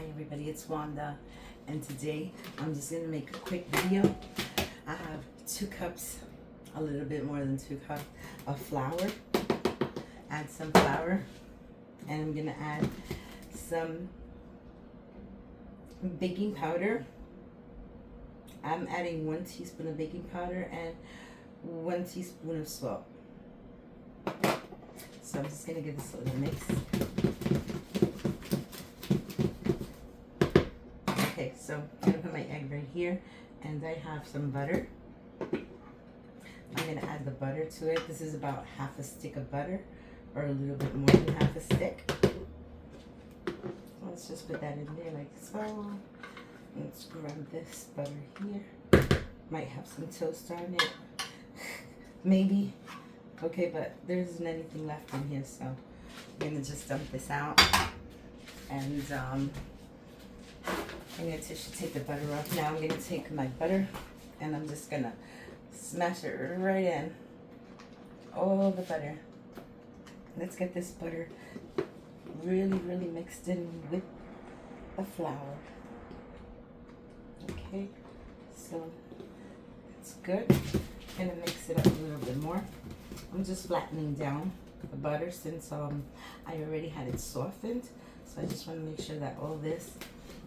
everybody, it's Wanda, and today I'm just going to make a quick video. I have 2 cups, a little bit more than 2 cups of flour. Add some flour, and I'm going to add some baking powder. I'm adding 1 teaspoon of baking powder and 1 teaspoon of salt. So I'm just going to give this a little mix. Okay, so I'm going to put my egg right here, and I have some butter. I'm going to add the butter to it. This is about half a stick of butter, or a little bit more than half a stick. Let's just put that in there like so. Let's grab this butter here. Might have some toast on it. Maybe. Okay, but there isn't anything left in here, so I'm going to just dump this out. And I'm going to take the butter off. Now I'm going to take my butter, and I'm just going to smash it right in. All the butter. Let's get this butter really, really mixed in with the flour. Okay, so it's good. I'm gonna mix it up a little bit more. I'm just flattening down the butter since I already had it softened. So I just want to make sure that all this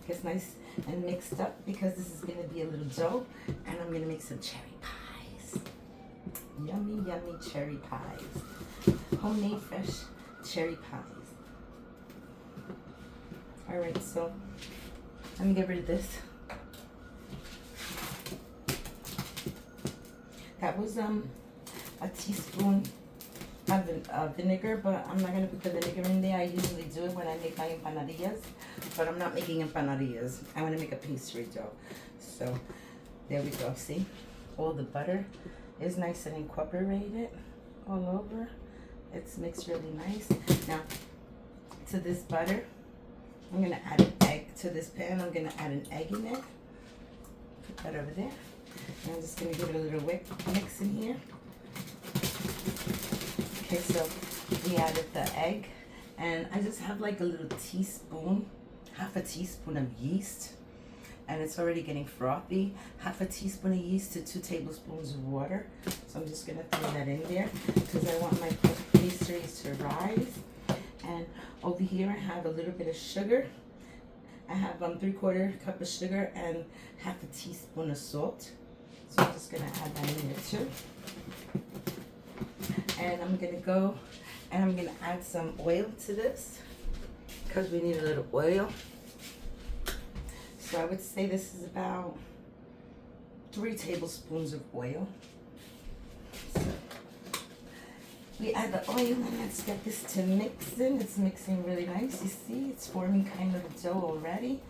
gets nice and mixed up, because this is gonna be a little dough, and I'm gonna make some cherry pies. Yummy, yummy cherry pies. Homemade fresh cherry pies. Alright, so let me get rid of this. That was a teaspoon of vinegar, but I'm not going to put the vinegar in there. I usually do it when I make my empanadillas, but I'm not making empanadillas. I want to make a pastry dough. So there we go. See, all the butter is nice and incorporated all over. It's mixed really nice. Now, to this butter, I'm going to add an egg. To this pan, I'm going to add an egg in it. Put that over there. And I'm just going to give it a little mix in here. Okay, so we added the egg. And I just have like a little teaspoon, half a teaspoon of yeast. And it's already getting frothy. Half a teaspoon of yeast to 2 tablespoons of water. So I'm just going to throw that in there, because I want my pastries to rise. And over here I have a little bit of sugar. I have 3/4 cup of sugar and half a teaspoon of salt. So I'm just going to add that in there too. And I'm going to go and I'm going to add some oil to this, because we need a little oil. So I would say this is about 3 tablespoons of oil. So we add the oil, and let's get this to mix in. It's mixing really nice. You see, it's forming kind of a dough already,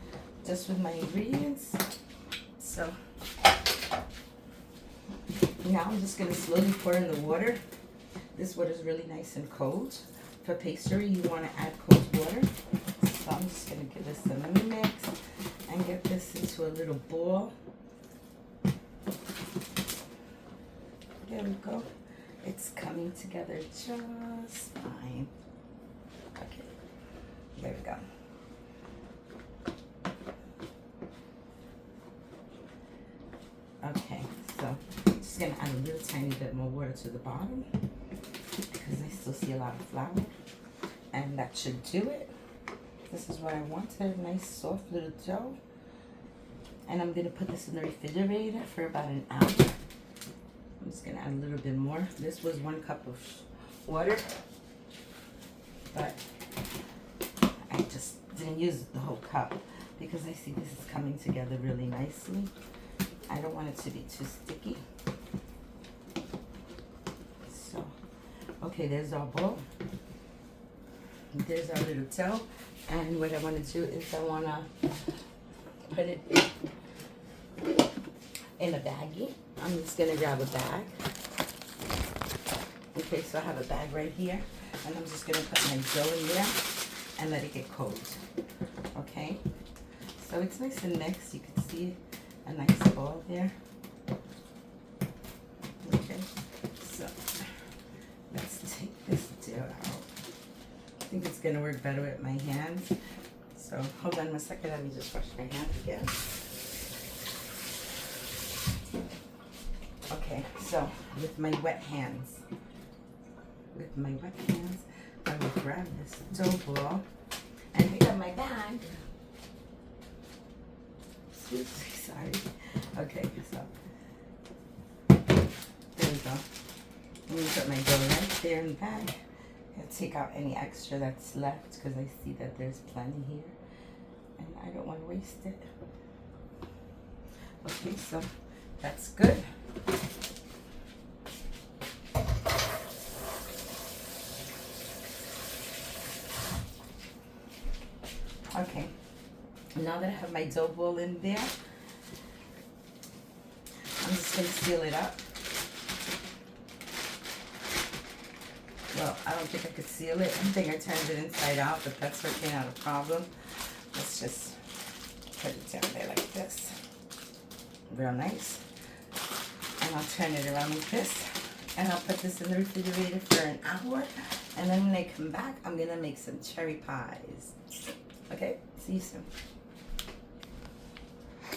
just with my ingredients. So now I'm just going to slowly pour in the water. This water is really nice and cold. For pastry, you want to add cold water. So I'm just going to give this a mix and get this into a little ball. There we go. It's coming together just fine. Okay, there we go. Okay, so I'm just gonna add a little tiny bit more water to the bottom, because I still see a lot of flour, and that should do it. This is what I wanted, a nice soft little dough. And I'm gonna put this in the refrigerator for about an hour. I'm just gonna add a little bit more. This was 1 cup of water, but I just didn't use the whole cup, because I see this is coming together really nicely. I don't want it to be too sticky. So, okay, there's our bowl. There's our little dough. And what I want to do is I want to put it in a baggie. I'm just going to grab a bag. Okay, so I have a bag right here. And I'm just going to put my dough in there and let it get cold. Okay? So it's nice and mixed. You can see a nice ball there. Okay, so let's take this dough out. I think it's going to work better with my hands. So hold on a second, let me just wash my hands again. Okay, so with my wet hands, I will grab this dough ball and pick up my bag. Excuse me, sorry. Okay, so there we go. I'm gonna put my dough right there in the bag. I'll take out any extra that's left because I see that there's plenty here and I don't want to waste it. Okay, so that's good. Okay, now that I have my dough ball in there, I'm just going to seal it up. Well, I don't think I could seal it. I think I turned it inside out, but that's working out a problem. Let's just put it down there like this. Real nice. And I'll turn it around like this. And I'll put this in the refrigerator for an hour. And then when I come back, I'm going to make some cherry pies. Okay, see you soon.